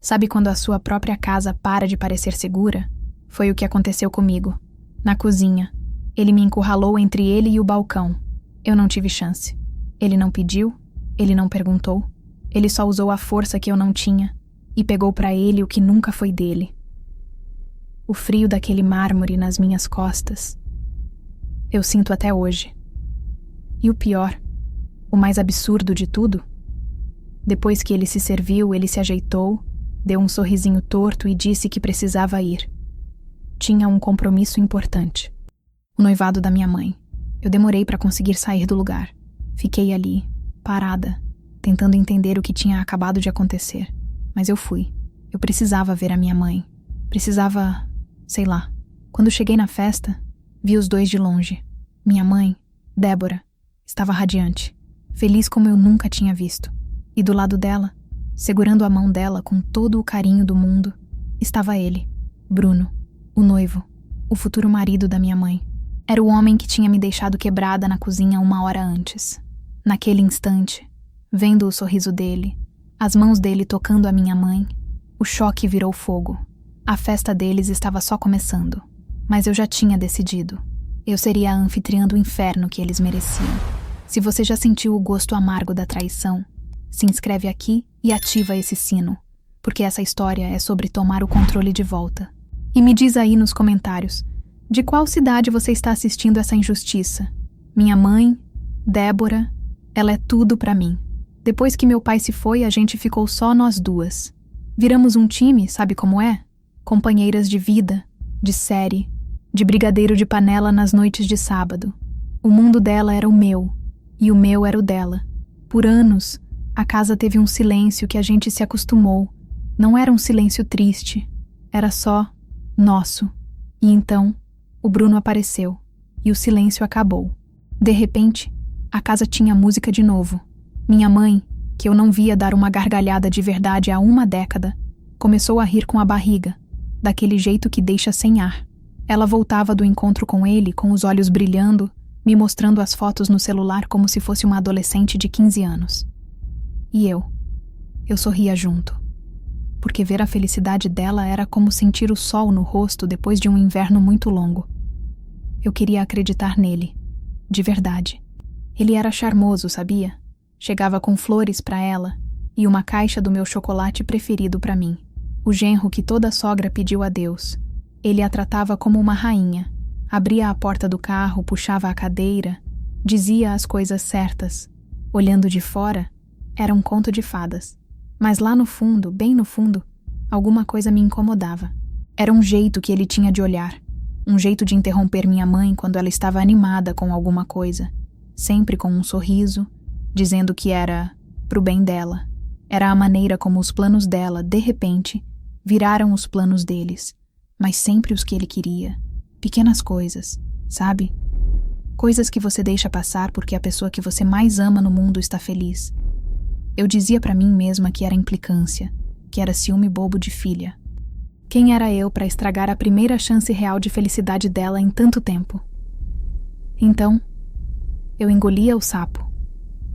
Sabe quando a sua própria casa para de parecer segura? Foi o que aconteceu comigo. Na cozinha. Ele me encurralou entre ele e o balcão. Eu não tive chance. Ele não pediu, ele não perguntou. Ele só usou a força que eu não tinha e pegou para ele o que nunca foi dele. O frio daquele mármore nas minhas costas. Eu sinto até hoje. E o pior, o mais absurdo de tudo? Depois que ele se serviu, ele se ajeitou, deu um sorrisinho torto e disse que precisava ir. Tinha um compromisso importante. O noivado da minha mãe. Eu demorei para conseguir sair do lugar. Fiquei ali, parada, tentando entender o que tinha acabado de acontecer. Mas eu fui. Eu precisava ver a minha mãe. Precisava, sei lá. Quando cheguei na festa, vi os dois de longe. Minha mãe, Débora, estava radiante, feliz como eu nunca tinha visto. E do lado dela, segurando a mão dela com todo o carinho do mundo, estava ele, Bruno, o noivo, o futuro marido da minha mãe. Era o homem que tinha me deixado quebrada na cozinha 1 hora antes. Naquele instante, vendo o sorriso dele, as mãos dele tocando a minha mãe, o choque virou fogo. A festa deles estava só começando, mas eu já tinha decidido. Eu seria a anfitriã do inferno que eles mereciam. Se você já sentiu o gosto amargo da traição, se inscreve aqui e ativa esse sino, porque essa história é sobre tomar o controle de volta. E me diz aí nos comentários, de qual cidade você está assistindo essa injustiça? Minha mãe, Débora, ela é tudo pra mim. Depois que meu pai se foi, a gente ficou só nós duas. Viramos um time, sabe como é? Companheiras de vida, de série, de brigadeiro de panela nas noites de sábado. O mundo dela era o meu, e o meu era o dela. Por anos, a casa teve um silêncio que a gente se acostumou. Não era um silêncio triste, era só nosso. E então, o Bruno apareceu, e o silêncio acabou. De repente, a casa tinha música de novo. Minha mãe, que eu não via dar uma gargalhada de verdade há 1 década, começou a rir com a barriga, daquele jeito que deixa sem ar. Ela voltava do encontro com ele, com os olhos brilhando, me mostrando as fotos no celular como se fosse uma adolescente de 15 anos. E eu sorria junto. Porque ver a felicidade dela era como sentir o sol no rosto depois de um inverno muito longo. Eu queria acreditar nele, de verdade. Ele era charmoso, sabia? Chegava com flores para ela e uma caixa do meu chocolate preferido para mim. O genro que toda sogra pediu a Deus. Ele a tratava como uma rainha. Abria a porta do carro, puxava a cadeira, dizia as coisas certas. Olhando de fora, era um conto de fadas. Mas lá no fundo, bem no fundo, alguma coisa me incomodava. Era um jeito que ele tinha de olhar. Um jeito de interromper minha mãe quando ela estava animada com alguma coisa. Sempre com um sorriso, dizendo que era pro bem dela. Era a maneira como os planos dela, de repente, viraram os planos deles. Mas sempre os que ele queria. Pequenas coisas, sabe? Coisas que você deixa passar porque a pessoa que você mais ama no mundo está feliz. Eu dizia pra mim mesma que era implicância, que era ciúme bobo de filha. Quem era eu para estragar a primeira chance real de felicidade dela em tanto tempo? Então, eu engolia o sapo.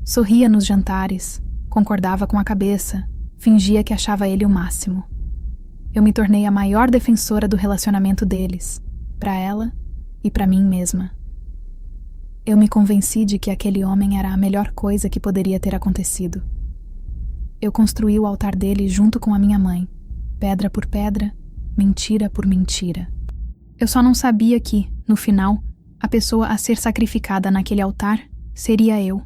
Sorria nos jantares, concordava com a cabeça, fingia que achava ele o máximo. Eu me tornei a maior defensora do relacionamento deles, pra ela e pra mim mesma. Eu me convenci de que aquele homem era a melhor coisa que poderia ter acontecido. Eu construí o altar dele junto com a minha mãe, pedra por pedra, mentira por mentira. Eu só não sabia que, no final, a pessoa a ser sacrificada naquele altar seria eu.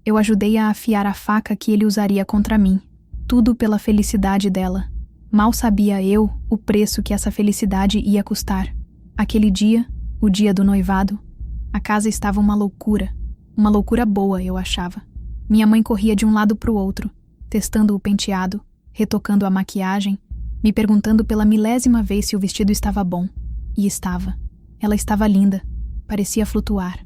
Eu ajudei a afiar a faca que ele usaria contra mim, tudo pela felicidade dela. Mal sabia eu o preço que essa felicidade ia custar. Aquele dia, o dia do noivado, a casa estava uma loucura boa, eu achava. Minha mãe corria de um lado para o outro, testando o penteado, retocando a maquiagem, me perguntando pela 1000ª vez se o vestido estava bom. E estava. Ela estava linda, parecia flutuar.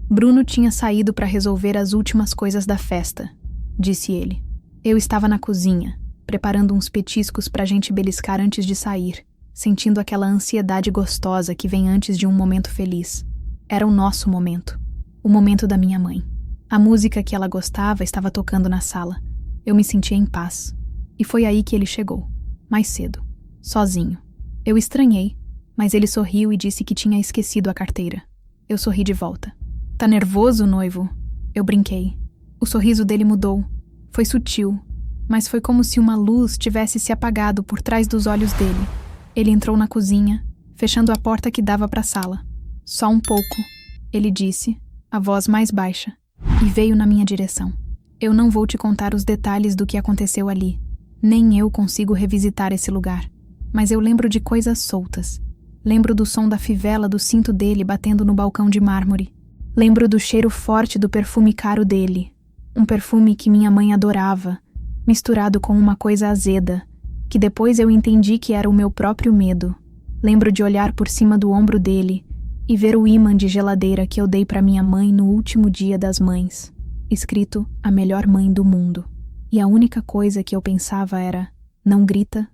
Bruno tinha saído para resolver as últimas coisas da festa, disse ele. Eu estava na cozinha, preparando uns petiscos para a gente beliscar antes de sair, sentindo aquela ansiedade gostosa que vem antes de um momento feliz. Era o nosso momento, o momento da minha mãe. A música que ela gostava estava tocando na sala. Eu me sentia em paz. E foi aí que ele chegou. mais cedo, sozinho. Eu estranhei, mas ele sorriu e disse que tinha esquecido a carteira. Eu sorri de volta. Tá nervoso, noivo? Eu brinquei. O sorriso dele mudou. Foi sutil, mas foi como se uma luz tivesse se apagado por trás dos olhos dele. Ele entrou na cozinha, fechando a porta que dava para a sala. Só um pouco, ele disse, a voz mais baixa, e veio na minha direção. Eu não vou te contar os detalhes do que aconteceu ali. Nem eu consigo revisitar esse lugar. Mas eu lembro de coisas soltas. Lembro do som da fivela do cinto dele batendo no balcão de mármore. Lembro do cheiro forte do perfume caro dele. Um perfume que minha mãe adorava, misturado com uma coisa azeda, que depois eu entendi que era o meu próprio medo. Lembro de olhar por cima do ombro dele e ver o ímã de geladeira que eu dei para minha mãe no último dia das mães, escrito a melhor mãe do mundo. E a única coisa que eu pensava era: não grita,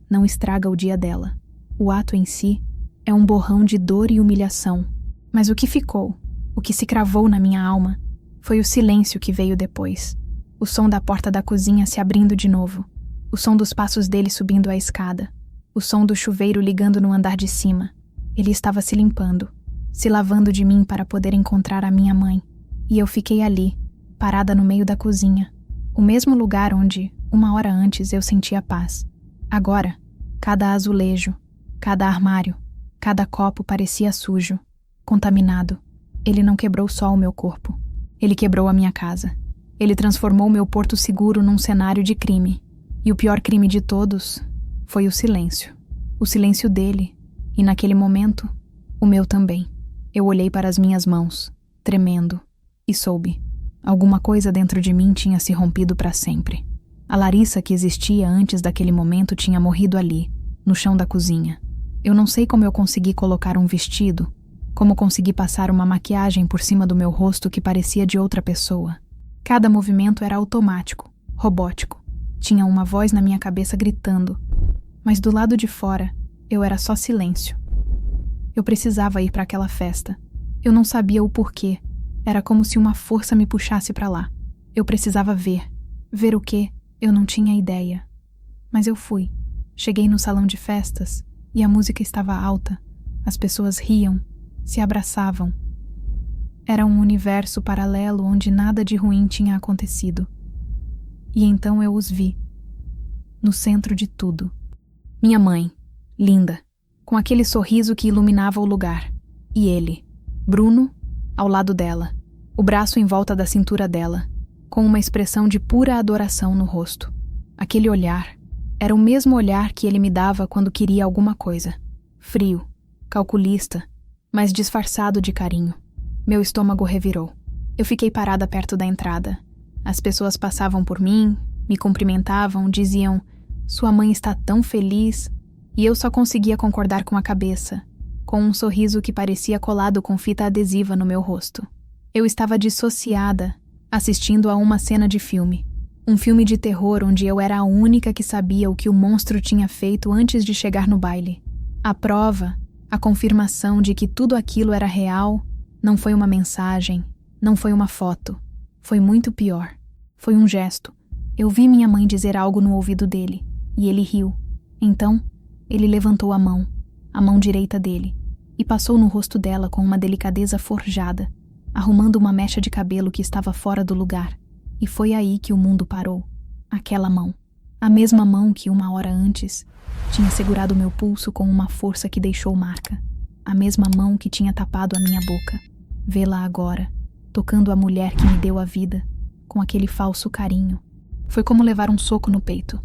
não estraga o dia dela. O ato em si é um borrão de dor e humilhação. Mas o que ficou, o que se cravou na minha alma, foi o silêncio que veio depois. O som da porta da cozinha se abrindo de novo. O som dos passos dele subindo a escada. O som do chuveiro ligando no andar de cima. Ele estava se limpando, se lavando de mim para poder encontrar a minha mãe. E eu fiquei ali, parada no meio da cozinha. O mesmo lugar onde, uma hora antes, eu sentia paz. Agora, cada azulejo, cada armário, cada copo parecia sujo, contaminado. Ele não quebrou só o meu corpo. Ele quebrou a minha casa. Ele transformou meu porto seguro num cenário de crime. E o pior crime de todos foi o silêncio. O silêncio dele, e naquele momento, o meu também. Eu olhei para as minhas mãos, tremendo, e soube. Alguma coisa dentro de mim tinha se rompido para sempre. A Larissa que existia antes daquele momento tinha morrido ali, no chão da cozinha. Eu não sei como eu consegui colocar um vestido, como consegui passar uma maquiagem por cima do meu rosto que parecia de outra pessoa. Cada movimento era automático, robótico. Tinha uma voz na minha cabeça gritando, mas do lado de fora, eu era só silêncio. Eu precisava ir para aquela festa. Eu não sabia o porquê. Era como se uma força me puxasse para lá. Eu precisava ver. Ver o quê? Eu não tinha ideia. Mas eu fui. Cheguei no salão de festas e a música estava alta. As pessoas riam, se abraçavam. Era um universo paralelo onde nada de ruim tinha acontecido. E então eu os vi, no centro de tudo. Minha mãe, linda, com aquele sorriso que iluminava o lugar. E ele, Bruno, ao lado dela, o braço em volta da cintura dela, com uma expressão de pura adoração no rosto. Aquele olhar era o mesmo olhar que ele me dava quando queria alguma coisa. Frio, calculista, mas disfarçado de carinho. Meu estômago revirou. Eu fiquei parada perto da entrada. As pessoas passavam por mim, me cumprimentavam, diziam: "Sua mãe está tão feliz", e eu só conseguia concordar com a cabeça, com um sorriso que parecia colado com fita adesiva no meu rosto. Eu estava dissociada, assistindo a uma cena de filme. Um filme de terror onde eu era a única que sabia o que o monstro tinha feito antes de chegar no baile. A prova, a confirmação de que tudo aquilo era real, não foi uma mensagem, não foi uma foto. Foi muito pior. Foi um gesto. Eu vi minha mãe dizer algo no ouvido dele, e ele riu. Então, ele levantou a mão direita dele, e passou no rosto dela com uma delicadeza forjada, arrumando uma mecha de cabelo que estava fora do lugar. E foi aí que o mundo parou. Aquela mão. A mesma mão que uma hora antes tinha segurado meu pulso com uma força que deixou marca. A mesma mão que tinha tapado a minha boca. Vê-la agora, tocando a mulher que me deu a vida, com aquele falso carinho. Foi como levar um soco no peito.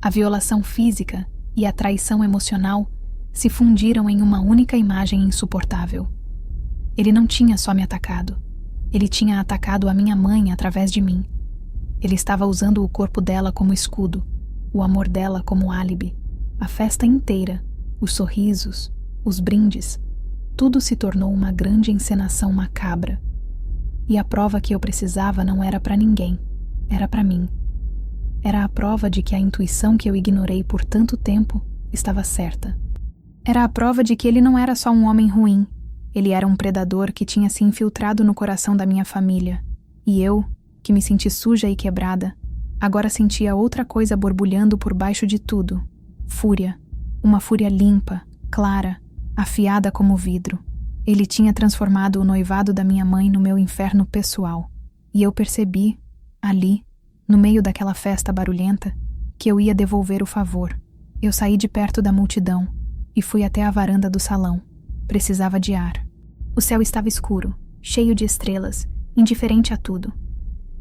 A violação física e a traição emocional se fundiram em uma única imagem insuportável. Ele não tinha só me atacado. Ele tinha atacado a minha mãe através de mim. Ele estava usando o corpo dela como escudo, o amor dela como álibi. A festa inteira, os sorrisos, os brindes, tudo se tornou uma grande encenação macabra. E a prova que eu precisava não era para ninguém, era para mim. Era a prova de que a intuição que eu ignorei por tanto tempo estava certa. Era a prova de que ele não era só um homem ruim, ele era um predador que tinha se infiltrado no coração da minha família. E eu, que me senti suja e quebrada, Agora sentia outra coisa borbulhando por baixo de tudo. Fúria. Uma fúria limpa, clara, afiada como vidro. Ele tinha transformado o noivado da minha mãe no meu inferno pessoal. E eu percebi, ali, no meio daquela festa barulhenta, que eu ia devolver o favor. Eu saí de perto da multidão e fui até a varanda do salão. Precisava de ar. O céu estava escuro, cheio de estrelas, indiferente a tudo.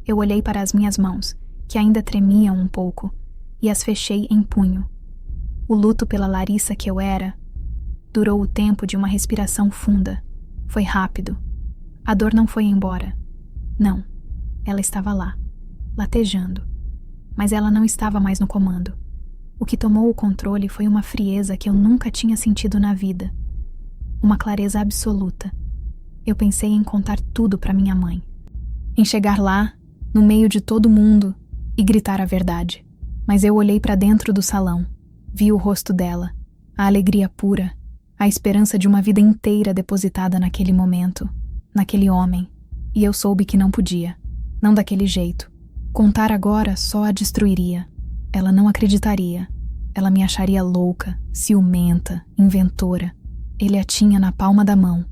Eu olhei para as minhas mãos, que ainda tremiam um pouco, e as fechei em punho. O luto pela Larissa que eu era durou o tempo de uma respiração funda. Foi rápido. A dor não foi embora. Não, ela estava lá, latejando. Mas ela não estava mais no comando. O que tomou o controle foi uma frieza que eu nunca tinha sentido na vida. Uma clareza absoluta. Eu pensei em contar tudo para minha mãe. Em chegar lá, no meio de todo mundo, e gritar a verdade. Mas eu olhei para dentro do salão. Vi o rosto dela, a alegria pura, a esperança de uma vida inteira depositada naquele momento, naquele homem. E eu soube que não podia. Não daquele jeito. Contar agora só a destruiria. Ela não acreditaria. Ela me acharia louca, ciumenta, inventora. Ele a tinha na palma da mão.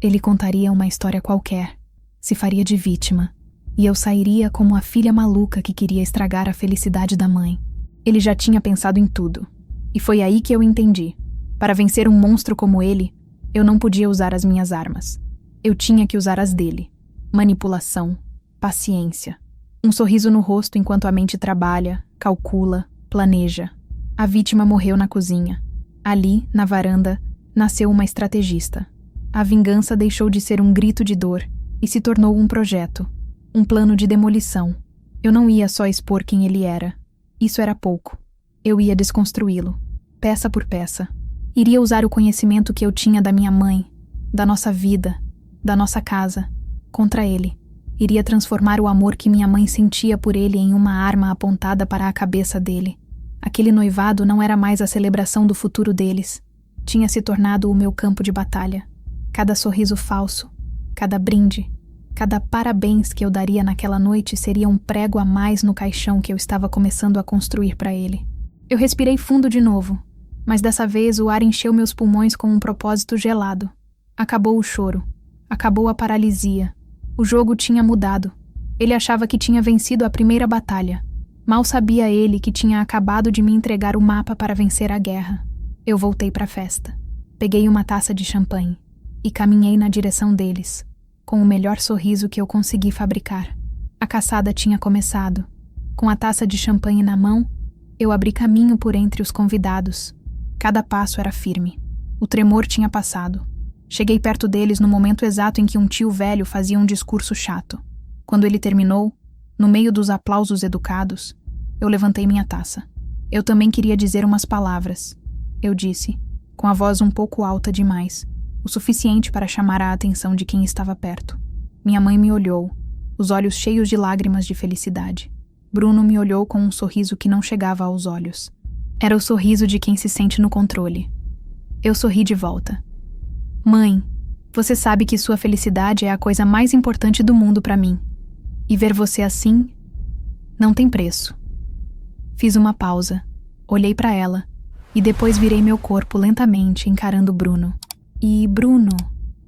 Ele contaria uma história qualquer. Se faria de vítima. E eu sairia como a filha maluca que queria estragar a felicidade da mãe. Ele já tinha pensado em tudo. E foi aí que eu entendi. Para vencer um monstro como ele, eu não podia usar as minhas armas. Eu tinha que usar as dele. Manipulação, paciência. Um sorriso no rosto enquanto a mente trabalha, calcula, planeja. A vítima morreu na cozinha. Ali, na varanda, nasceu uma estrategista. A vingança deixou de ser um grito de dor e se tornou um projeto. Um plano de demolição. Eu não ia só expor quem ele era. Isso era pouco. Eu ia desconstruí-lo, peça por peça. Iria usar o conhecimento que eu tinha da minha mãe, da nossa vida, da nossa casa, contra ele. Iria transformar o amor que minha mãe sentia por ele em uma arma apontada para a cabeça dele. Aquele noivado não era mais a celebração do futuro deles. Tinha se tornado o meu campo de batalha. Cada sorriso falso, cada brinde, cada parabéns que eu daria naquela noite seria um prego a mais no caixão que eu estava começando a construir para ele. Eu respirei fundo de novo, mas dessa vez o ar encheu meus pulmões com um propósito gelado. Acabou o choro. Acabou a paralisia. O jogo tinha mudado. Ele achava que tinha vencido a primeira batalha. Mal sabia ele que tinha acabado de me entregar o mapa para vencer a guerra. Eu voltei para a festa. Peguei uma taça de champanhe e caminhei na direção deles, com o melhor sorriso que eu consegui fabricar. A caçada tinha começado. Com a taça de champanhe na mão, eu abri caminho por entre os convidados. Cada passo era firme. O tremor tinha passado. Cheguei perto deles no momento exato em que um tio velho fazia um discurso chato. Quando ele terminou, no meio dos aplausos educados, eu levantei minha taça. Eu também queria dizer umas palavras. Eu disse, com a voz um pouco alta demais, o suficiente para chamar a atenção de quem estava perto. Minha mãe me olhou, os olhos cheios de lágrimas de felicidade. Bruno me olhou com um sorriso que não chegava aos olhos. Era o sorriso de quem se sente no controle. Eu sorri de volta. Mãe, você sabe que sua felicidade é a coisa mais importante do mundo para mim. E ver você assim não tem preço. Fiz uma pausa, olhei para ela e depois virei meu corpo lentamente encarando Bruno. E Bruno,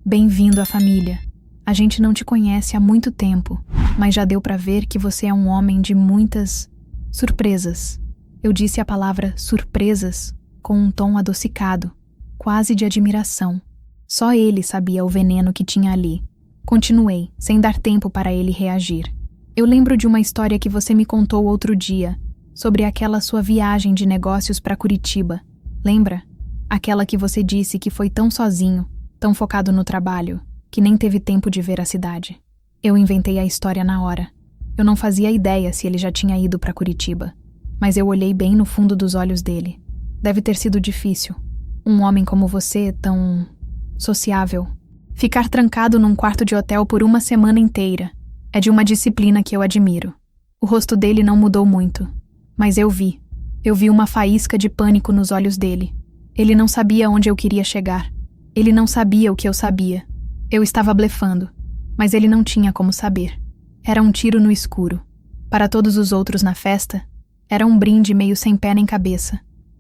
bem-vindo à família. A gente não te conhece há muito tempo, mas já deu para ver que você é um homem de muitas surpresas. Eu disse a palavra surpresas com um tom adocicado, quase de admiração. Só ele sabia o veneno que tinha ali. Continuei, sem dar tempo para ele reagir. Eu lembro de uma história que você me contou outro dia, sobre aquela sua viagem de negócios para Curitiba. Lembra? Aquela que você disse que foi tão sozinho, tão focado no trabalho, que nem teve tempo de ver a cidade. Eu inventei a história na hora. Eu não fazia ideia se ele já tinha ido para Curitiba, mas eu olhei bem no fundo dos olhos dele. Deve ter sido difícil. Um homem como você, tão sociável. Ficar trancado num quarto de hotel por uma semana inteira é de uma disciplina que eu admiro. O rosto dele não mudou muito, mas eu vi. Eu vi uma faísca de pânico nos olhos dele. Ele não sabia onde eu queria chegar. Ele não sabia o que eu sabia. Eu estava blefando, mas ele não tinha como saber. Era um tiro no escuro. Para todos os outros na festa, era um brinde meio sem pé nem cabeça,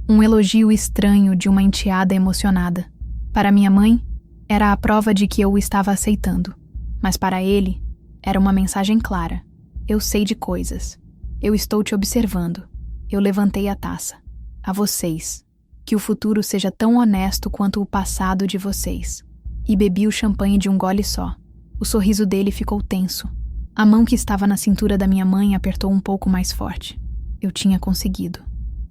um elogio estranho de uma enteada emocionada. Para minha mãe, era a prova de que eu o estava aceitando. Mas para ele, era uma mensagem clara. Eu sei de coisas. Eu estou te observando. Eu levantei a taça. A vocês. Que o futuro seja tão honesto quanto o passado de vocês. E bebi o champanhe de um gole só. O sorriso dele ficou tenso. A mão que estava na cintura da minha mãe apertou um pouco mais forte. Eu tinha conseguido.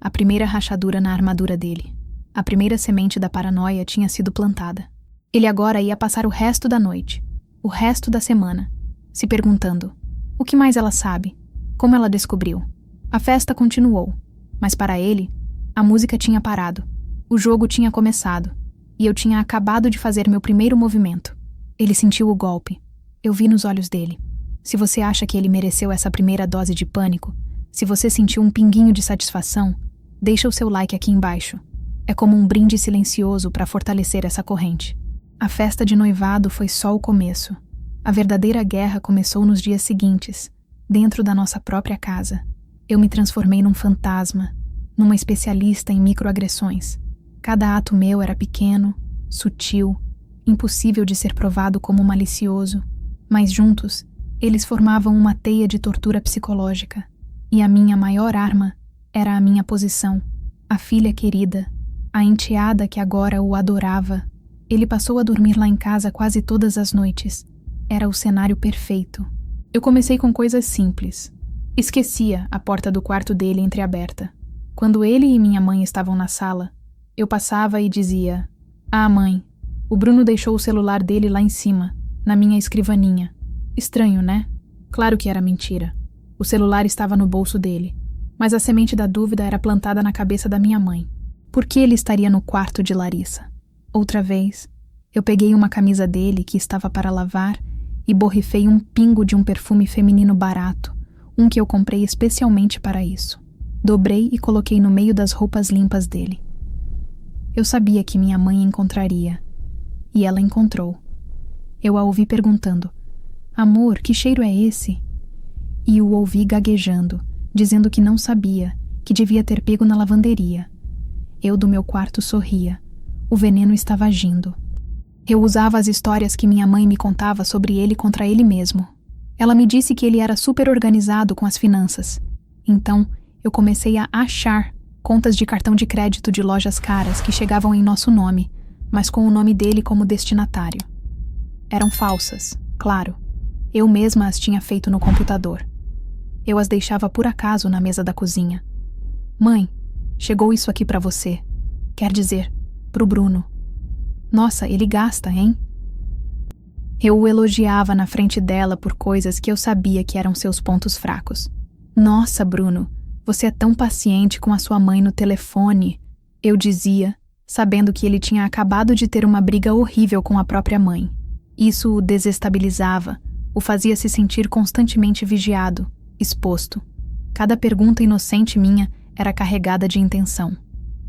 A primeira rachadura na armadura dele. A primeira semente da paranoia tinha sido plantada. Ele agora ia passar o resto da noite, o resto da semana, se perguntando: o que mais ela sabe? Como ela descobriu? A festa continuou, mas para ele, a música tinha parado, o jogo tinha começado, e eu tinha acabado de fazer meu primeiro movimento. Ele sentiu o golpe. Eu vi nos olhos dele. Se você acha que ele mereceu essa primeira dose de pânico, se você sentiu um pinguinho de satisfação, deixa o seu like aqui embaixo. É como um brinde silencioso para fortalecer essa corrente. A festa de noivado foi só o começo. A verdadeira guerra começou nos dias seguintes, dentro da nossa própria casa. Eu me transformei num fantasma, numa especialista em microagressões. Cada ato meu era pequeno, sutil, impossível de ser provado como malicioso, mas juntos, eles formavam uma teia de tortura psicológica. E a minha maior arma era a minha posição, a filha querida, a enteada que agora o adorava. Ele passou a dormir lá em casa quase todas as noites. Era o cenário perfeito. Eu comecei com coisas simples. Esquecia a porta do quarto dele entreaberta. Quando ele e minha mãe estavam na sala, eu passava e dizia: "Ah, mãe, o Bruno deixou o celular dele lá em cima, na minha escrivaninha." Estranho, né? Claro que era mentira. O celular estava no bolso dele, mas a semente da dúvida era plantada na cabeça da minha mãe. Por que ele estaria no quarto de Larissa? Outra vez, eu peguei uma camisa dele que estava para lavar e borrifei um pingo de um perfume feminino barato, um que eu comprei especialmente para isso. Dobrei e coloquei no meio das roupas limpas dele. Eu sabia que minha mãe encontraria, e ela encontrou. Eu a ouvi perguntando: "Amor, que cheiro é esse?" E o ouvi gaguejando, dizendo que não sabia, que devia ter pego na lavanderia. Eu do meu quarto sorria. O veneno estava agindo. Eu usava as histórias que minha mãe me contava sobre ele contra ele mesmo. Ela me disse que ele era super organizado com as finanças. Então, eu comecei a achar contas de cartão de crédito de lojas caras que chegavam em nosso nome, mas com o nome dele como destinatário. Eram falsas, claro. Eu mesma as tinha feito no computador. Eu as deixava por acaso na mesa da cozinha. "Mãe, chegou isso aqui para você. Quer dizer, pro Bruno. Nossa, ele gasta, hein?" Eu o elogiava na frente dela por coisas que eu sabia que eram seus pontos fracos. "Nossa, Bruno, você é tão paciente com a sua mãe no telefone", eu dizia, sabendo que ele tinha acabado de ter uma briga horrível com a própria mãe. Isso o desestabilizava, o fazia se sentir constantemente vigiado, exposto. Cada pergunta inocente minha era carregada de intenção.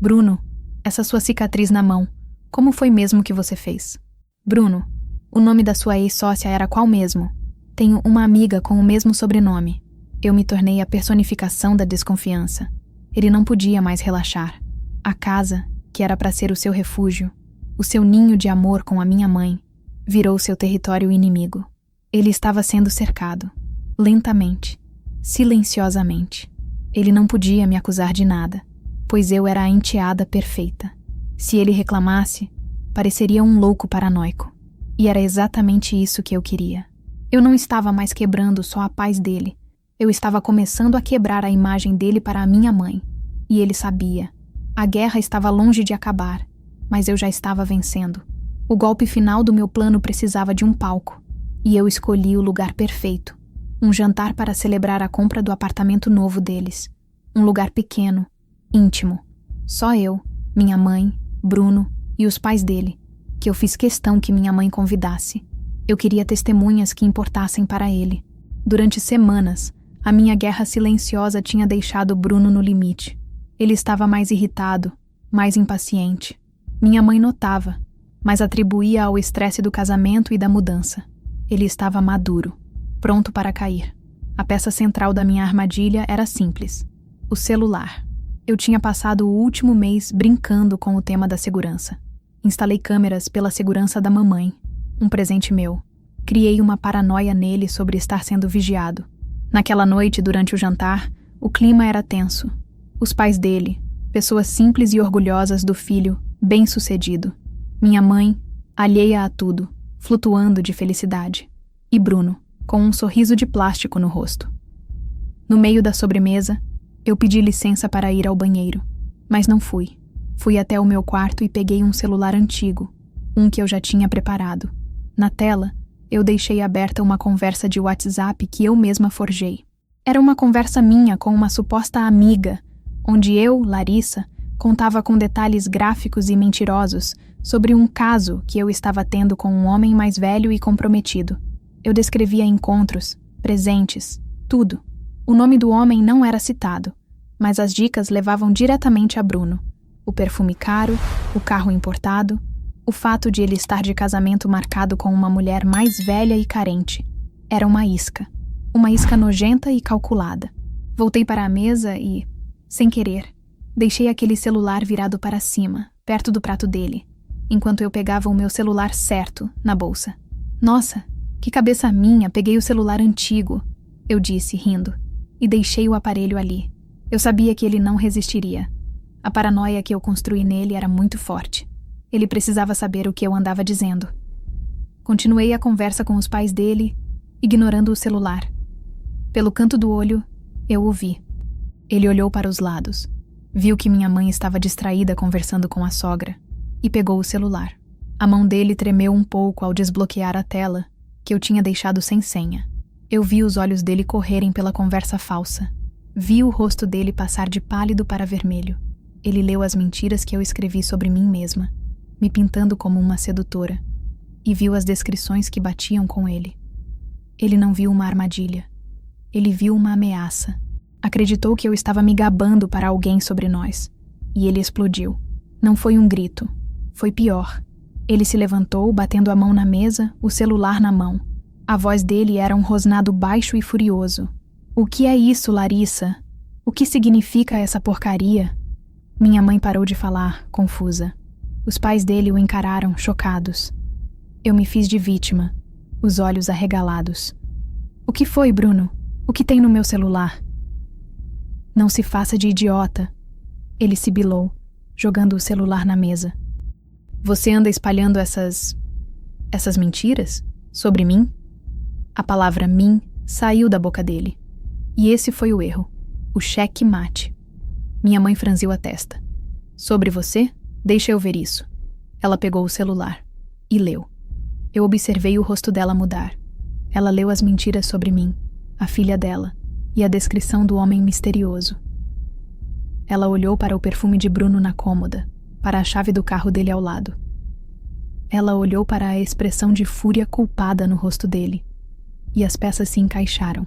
"Bruno, essa sua cicatriz na mão, como foi mesmo que você fez?" "Bruno, o nome da sua ex-sócia era qual mesmo?" "Tenho uma amiga com o mesmo sobrenome." Eu me tornei a personificação da desconfiança. Ele não podia mais relaxar. A casa, que era para ser o seu refúgio, o seu ninho de amor com a minha mãe, virou seu território inimigo. Ele estava sendo cercado, lentamente, silenciosamente. Ele não podia me acusar de nada, pois eu era a enteada perfeita. Se ele reclamasse, pareceria um louco paranoico. E era exatamente isso que eu queria. Eu não estava mais quebrando só a paz dele. Eu estava começando a quebrar a imagem dele para a minha mãe. E ele sabia. A guerra estava longe de acabar, mas eu já estava vencendo. O golpe final do meu plano precisava de um palco. E eu escolhi o lugar perfeito. Um jantar para celebrar a compra do apartamento novo deles. Um lugar pequeno, íntimo. Só eu, minha mãe, Bruno e os pais dele, que eu fiz questão que minha mãe convidasse. Eu queria testemunhas que importassem para ele. Durante semanas, a minha guerra silenciosa tinha deixado Bruno no limite. Ele estava mais irritado, mais impaciente. Minha mãe notava, mas atribuía ao estresse do casamento e da mudança. Ele estava maduro, pronto para cair. A peça central da minha armadilha era simples: o celular. Eu tinha passado o último mês brincando com o tema da segurança. Instalei câmeras pela segurança da mamãe, um presente meu. Criei uma paranoia nele sobre estar sendo vigiado. Naquela noite, durante o jantar, o clima era tenso. Os pais dele, pessoas simples e orgulhosas do filho, bem-sucedido. Minha mãe, alheia a tudo, flutuando de felicidade. E Bruno, com um sorriso de plástico no rosto. No meio da sobremesa, eu pedi licença para ir ao banheiro, mas não fui. Fui até o meu quarto e peguei um celular antigo, um que eu já tinha preparado. Na tela, eu deixei aberta uma conversa de WhatsApp que eu mesma forjei. Era uma conversa minha com uma suposta amiga, onde eu, Larissa, contava com detalhes gráficos e mentirosos sobre um caso que eu estava tendo com um homem mais velho e comprometido. Eu descrevia encontros, presentes, tudo. O nome do homem não era citado, mas as dicas levavam diretamente a Bruno. O perfume caro, o carro importado, o fato de ele estar de casamento marcado com uma mulher mais velha e carente. Era uma isca nojenta e calculada. Voltei para a mesa e, sem querer, deixei aquele celular virado para cima, perto do prato dele, enquanto eu pegava o meu celular certo na bolsa. Nossa, que cabeça minha, peguei o celular antigo, eu disse, rindo, e deixei o aparelho ali. Eu sabia que ele não resistiria. A paranoia que eu construí nele era muito forte. Ele precisava saber o que eu andava dizendo. Continuei a conversa com os pais dele, ignorando o celular. Pelo canto do olho, eu o vi. Ele olhou para os lados, viu que minha mãe estava distraída conversando com a sogra e pegou o celular. A mão dele tremeu um pouco ao desbloquear a tela, que eu tinha deixado sem senha. Eu vi os olhos dele correrem pela conversa falsa. Vi o rosto dele passar de pálido para vermelho. Ele leu as mentiras que eu escrevi sobre mim mesma, me pintando como uma sedutora, e viu as descrições que batiam com ele. Ele não viu uma armadilha. Ele viu uma ameaça. Acreditou que eu estava me gabando para alguém sobre nós. E ele explodiu. Não foi um grito. Foi pior. Ele se levantou, batendo a mão na mesa, o celular na mão. A voz dele era um rosnado baixo e furioso. O que é isso, Larissa? O que significa essa porcaria? Minha mãe parou de falar, confusa. Os pais dele o encararam, chocados. Eu me fiz de vítima, os olhos arregalados. O que foi, Bruno? O que tem no meu celular? Não se faça de idiota. Ele sibilou, jogando o celular na mesa. Você anda espalhando essas mentiras? Sobre mim? A palavra mim saiu da boca dele. E esse foi o erro. O cheque mate. Minha mãe franziu a testa. Sobre você? Deixa eu ver isso. Ela pegou o celular e leu. Eu observei o rosto dela mudar. Ela leu as mentiras sobre mim, a filha dela, e a descrição do homem misterioso. Ela olhou para o perfume de Bruno na cômoda, para a chave do carro dele ao lado. Ela olhou para a expressão de fúria culpada no rosto dele, e as peças se encaixaram.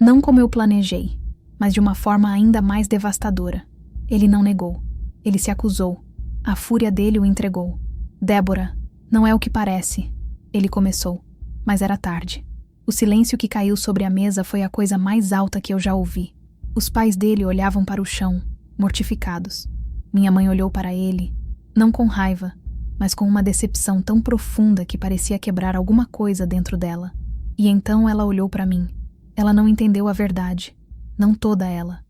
Não como eu planejei, mas de uma forma ainda mais devastadora. Ele não negou. Ele se acusou. A fúria dele o entregou. Débora, não é o que parece. Ele começou, mas era tarde. O silêncio que caiu sobre a mesa foi a coisa mais alta que eu já ouvi. Os pais dele olhavam para o chão, mortificados. Minha mãe olhou para ele, não com raiva, mas com uma decepção tão profunda que parecia quebrar alguma coisa dentro dela. E então ela olhou para mim. Ela não entendeu a verdade, não toda ela.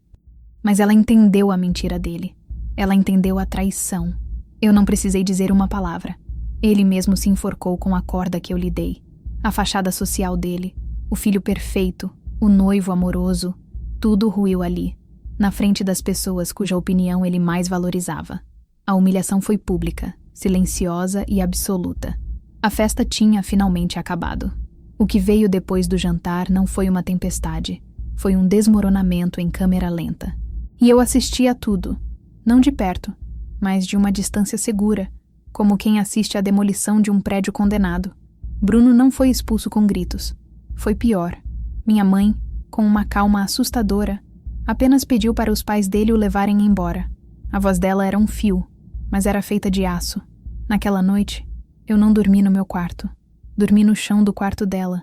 Mas ela entendeu a mentira dele. Ela entendeu a traição. Eu não precisei dizer uma palavra. Ele mesmo se enforcou com a corda que eu lhe dei. A fachada social dele, o filho perfeito, o noivo amoroso, tudo ruiu ali, na frente das pessoas cuja opinião ele mais valorizava. A humilhação foi pública, silenciosa e absoluta. A festa tinha finalmente acabado. O que veio depois do jantar não foi uma tempestade, foi um desmoronamento em câmera lenta. E eu assisti a tudo, não de perto, mas de uma distância segura, como quem assiste à demolição de um prédio condenado. Bruno não foi expulso com gritos. Foi pior. Minha mãe, com uma calma assustadora, apenas pediu para os pais dele o levarem embora. A voz dela era um fio, mas era feita de aço. Naquela noite, eu não dormi no meu quarto. Dormi no chão do quarto dela,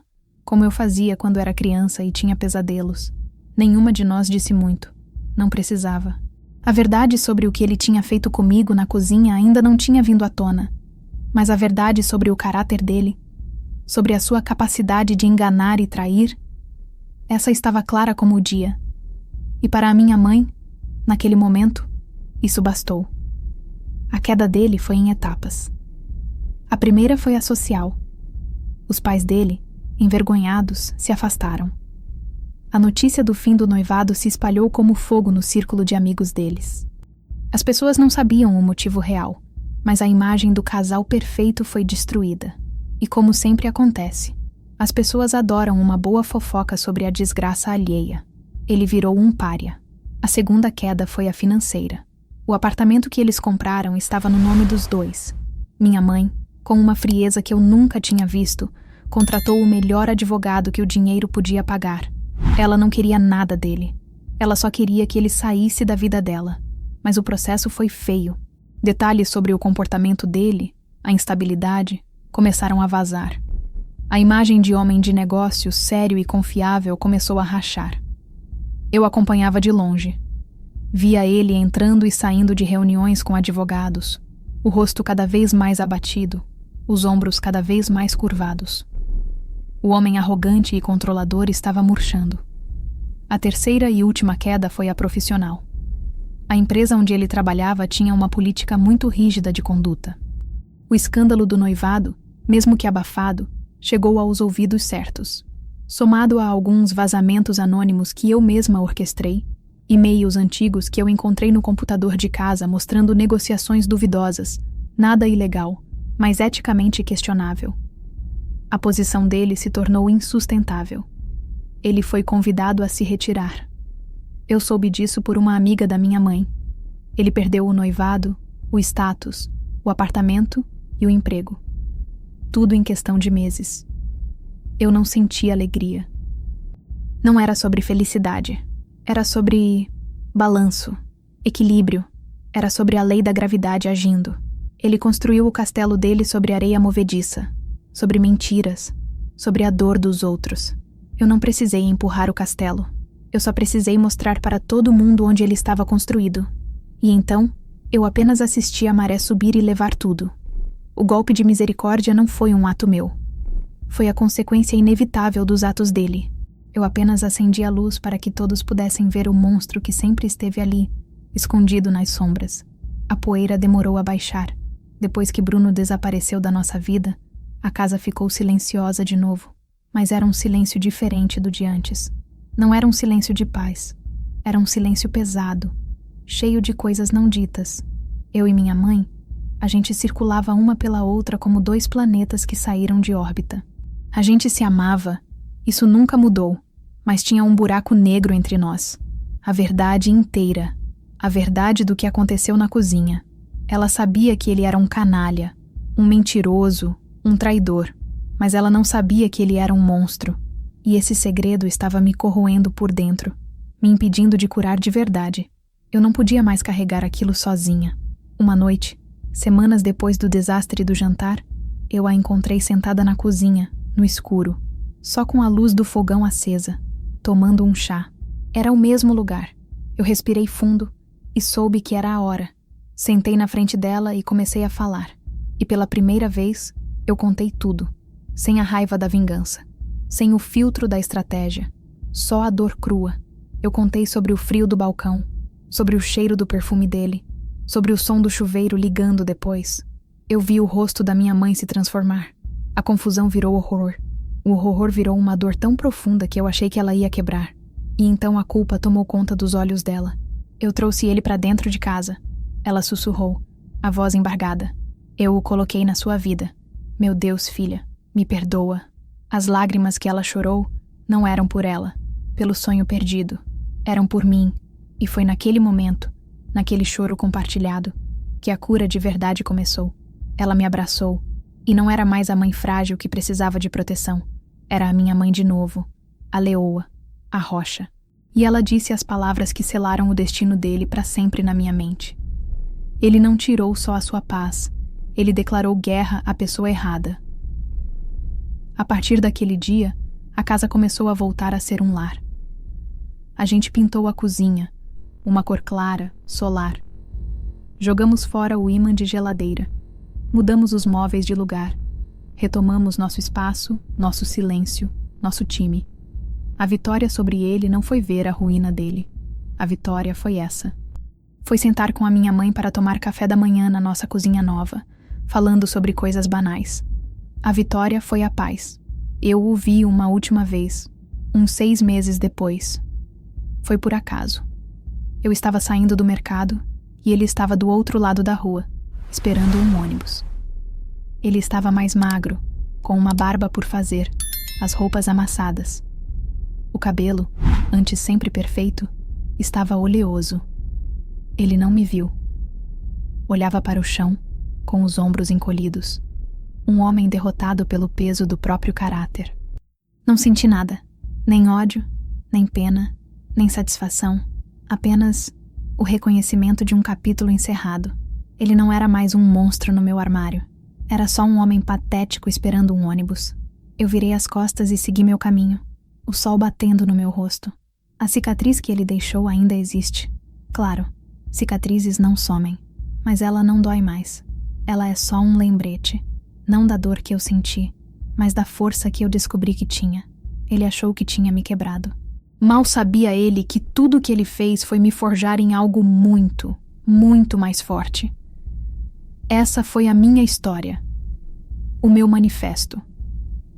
como eu fazia quando era criança e tinha pesadelos. Nenhuma de nós disse muito. Não precisava. A verdade sobre o que ele tinha feito comigo na cozinha ainda não tinha vindo à tona, mas a verdade sobre o caráter dele, sobre a sua capacidade de enganar e trair, essa estava clara como o dia. E para a minha mãe, naquele momento, isso bastou. A queda dele foi em etapas. A primeira foi a social. Os pais dele, envergonhados, se afastaram. A notícia do fim do noivado se espalhou como fogo no círculo de amigos deles. As pessoas não sabiam o motivo real, mas a imagem do casal perfeito foi destruída. E como sempre acontece, as pessoas adoram uma boa fofoca sobre a desgraça alheia. Ele virou um pária. A segunda queda foi a financeira. O apartamento que eles compraram estava no nome dos dois. Minha mãe, com uma frieza que eu nunca tinha visto, contratou o melhor advogado que o dinheiro podia pagar. Ela não queria nada dele. Ela só queria que ele saísse da vida dela. Mas o processo foi feio. Detalhes sobre o comportamento dele, a instabilidade, começaram a vazar. A imagem de homem de negócios sério e confiável começou a rachar. Eu acompanhava de longe. Via ele entrando e saindo de reuniões com advogados, o rosto cada vez mais abatido, os ombros cada vez mais curvados. O homem arrogante e controlador estava murchando. A terceira e última queda foi a profissional. A empresa onde ele trabalhava tinha uma política muito rígida de conduta. O escândalo do noivado, mesmo que abafado, chegou aos ouvidos certos. Somado a alguns vazamentos anônimos que eu mesma orquestrei, e-mails antigos que eu encontrei no computador de casa mostrando negociações duvidosas, nada ilegal, mas eticamente questionável. A posição dele se tornou insustentável. Ele foi convidado a se retirar. Eu soube disso por uma amiga da minha mãe. Ele perdeu o noivado, o status, o apartamento e o emprego. Tudo em questão de meses. Eu não senti alegria. Não era sobre felicidade. Era sobre balanço, equilíbrio. Era sobre a lei da gravidade agindo. Ele construiu o castelo dele sobre areia movediça, sobre mentiras, sobre a dor dos outros. Eu não precisei empurrar o castelo. Eu só precisei mostrar para todo mundo onde ele estava construído. E então, eu apenas assisti a maré subir e levar tudo. O golpe de misericórdia não foi um ato meu. Foi a consequência inevitável dos atos dele. Eu apenas acendi a luz para que todos pudessem ver o monstro que sempre esteve ali, escondido nas sombras. A poeira demorou a baixar. Depois que Bruno desapareceu da nossa vida, a casa ficou silenciosa de novo. Mas era um silêncio diferente do de antes. Não era um silêncio de paz. Era um silêncio pesado, cheio de coisas não ditas. Eu e minha mãe, a gente circulava uma pela outra como dois planetas que saíram de órbita. A gente se amava, isso nunca mudou, mas tinha um buraco negro entre nós. A verdade inteira. A verdade do que aconteceu na cozinha. Ela sabia que ele era um canalha, um mentiroso, um traidor, mas ela não sabia que ele era um monstro. E esse segredo estava me corroendo por dentro, me impedindo de curar de verdade. Eu não podia mais carregar aquilo sozinha. Uma noite, semanas depois do desastre do jantar, eu a encontrei sentada na cozinha, no escuro, só com a luz do fogão acesa, tomando um chá. Era o mesmo lugar. Eu respirei fundo e soube que era a hora. Sentei na frente dela e comecei a falar. E pela primeira vez, eu contei tudo, sem a raiva da vingança, sem o filtro da estratégia, só a dor crua. Eu contei sobre o frio do balcão, sobre o cheiro do perfume dele, sobre o som do chuveiro ligando depois. Eu vi o rosto da minha mãe se transformar. A confusão virou horror. O horror virou uma dor tão profunda que eu achei que ela ia quebrar. E então a culpa tomou conta dos olhos dela. Eu trouxe ele para dentro de casa. Ela sussurrou, a voz embargada. Eu o coloquei na sua vida. Meu Deus, filha, me perdoa. As lágrimas que ela chorou não eram por ela, pelo sonho perdido. Eram por mim. E foi naquele momento, naquele choro compartilhado, que a cura de verdade começou. Ela me abraçou. E não era mais a mãe frágil que precisava de proteção. Era a minha mãe de novo, a leoa, a rocha. E ela disse as palavras que selaram o destino dele para sempre na minha mente. Ele não tirou só a sua paz, ele declarou guerra à pessoa errada. A partir daquele dia, A casa começou a voltar a ser um lar. A gente pintou a cozinha, uma cor clara, solar. Jogamos fora o ímã de geladeira. Mudamos os móveis de lugar. Retomamos nosso espaço, nosso silêncio, nosso time. A vitória sobre ele não foi ver a ruína dele. A vitória foi essa. Foi sentar com a minha mãe para tomar café da manhã na nossa cozinha nova, falando sobre coisas banais. A vitória foi a paz. Eu o vi uma última vez, uns 6 meses depois. Foi por acaso. Eu estava saindo do mercado e ele estava do outro lado da rua, esperando um ônibus. Ele estava mais magro, com uma barba por fazer, as roupas amassadas. O cabelo, antes sempre perfeito, estava oleoso. Ele não me viu. Olhava para o chão, com os ombros encolhidos. Um homem derrotado pelo peso do próprio caráter. Não senti nada, nem ódio, nem pena, nem satisfação, apenas o reconhecimento de um capítulo encerrado. Ele não era mais um monstro no meu armário. Era só um homem patético esperando um ônibus. Eu virei as costas e segui meu caminho, o sol batendo no meu rosto. A cicatriz que ele deixou ainda existe. Claro, cicatrizes não somem, mas ela não dói mais. Ela é só um lembrete, não da dor que eu senti, mas da força que eu descobri que tinha. Ele achou que tinha me quebrado. Mal sabia ele que tudo que ele fez foi me forjar em algo muito, muito mais forte. Essa foi a minha história, o meu manifesto.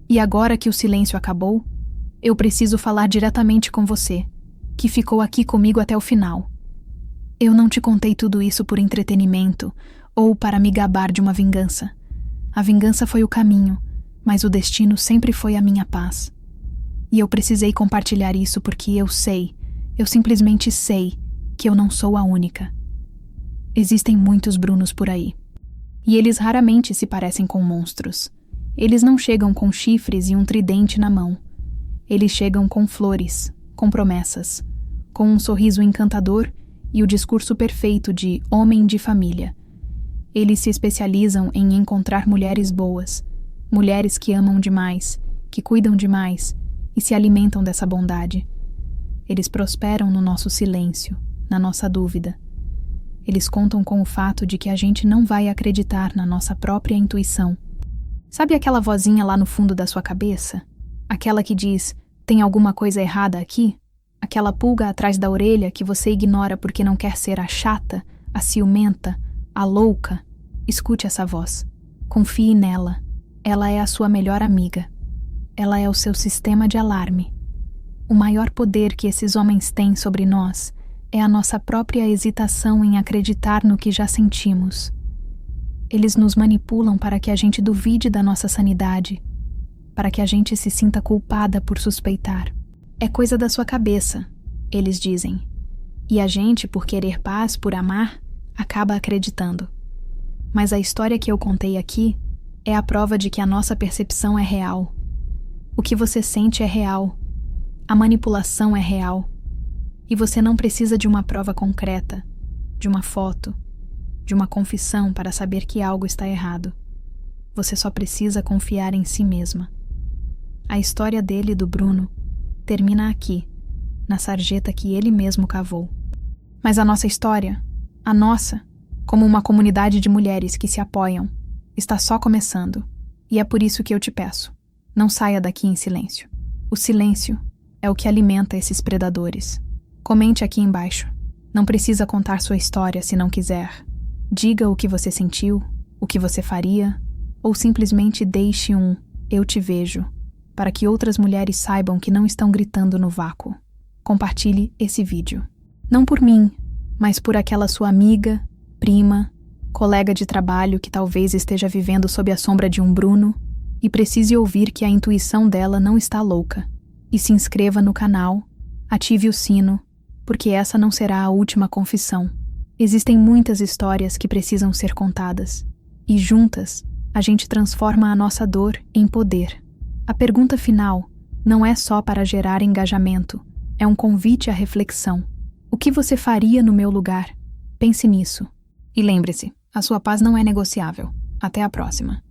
E agora que o silêncio acabou, eu preciso falar diretamente com você, que ficou aqui comigo até o final. Eu não te contei tudo isso por entretenimento ou para me gabar de uma vingança. A vingança foi o caminho, mas o destino sempre foi a minha paz. E eu precisei compartilhar isso porque eu simplesmente sei que eu não sou a única. Existem muitos Brunos por aí. E eles raramente se parecem com monstros. Eles não chegam com chifres e um tridente na mão. Eles chegam com flores, com promessas, com um sorriso encantador e o discurso perfeito de homem de família. Eles se especializam em encontrar mulheres boas, mulheres que amam demais, que cuidam demais e se alimentam dessa bondade. Eles prosperam no nosso silêncio, na nossa dúvida. Eles contam com o fato de que a gente não vai acreditar na nossa própria intuição. Sabe aquela vozinha lá no fundo da sua cabeça? Aquela que diz, tem alguma coisa errada aqui? Aquela pulga atrás da orelha que você ignora porque não quer ser a chata, a ciumenta, a louca? Escute essa voz. Confie nela. Ela é a sua melhor amiga. Ela é o seu sistema de alarme. O maior poder que esses homens têm sobre nós é a nossa própria hesitação em acreditar no que já sentimos. Eles nos manipulam para que a gente duvide da nossa sanidade, para que a gente se sinta culpada por suspeitar. É coisa da sua cabeça, eles dizem. E a gente, por querer paz, por amar, acaba acreditando. Mas a história que eu contei aqui é a prova de que a nossa percepção é real. O que você sente é real. A manipulação é real. E você não precisa de uma prova concreta, de uma foto, de uma confissão para saber que algo está errado. Você só precisa confiar em si mesma. A história dele e do Bruno termina aqui, na sarjeta que ele mesmo cavou. Mas a nossa história, a nossa, como uma comunidade de mulheres que se apoiam, está só começando. E é por isso que eu te peço, não saia daqui em silêncio. O silêncio é o que alimenta esses predadores. Comente aqui embaixo. Não precisa contar sua história se não quiser. Diga o que você sentiu, o que você faria, ou simplesmente deixe um "eu te vejo", para que outras mulheres saibam que não estão gritando no vácuo. Compartilhe esse vídeo. Não por mim, mas por aquela sua amiga, prima, colega de trabalho que talvez esteja vivendo sob a sombra de um Bruno e precise ouvir que a intuição dela não está louca. E se inscreva no canal, ative o sino, porque essa não será a última confissão. Existem muitas histórias que precisam ser contadas, e juntas a gente transforma a nossa dor em poder. A pergunta final não é só para gerar engajamento, é um convite à reflexão. O que você faria no meu lugar? Pense nisso. E lembre-se, a sua paz não é negociável. Até a próxima.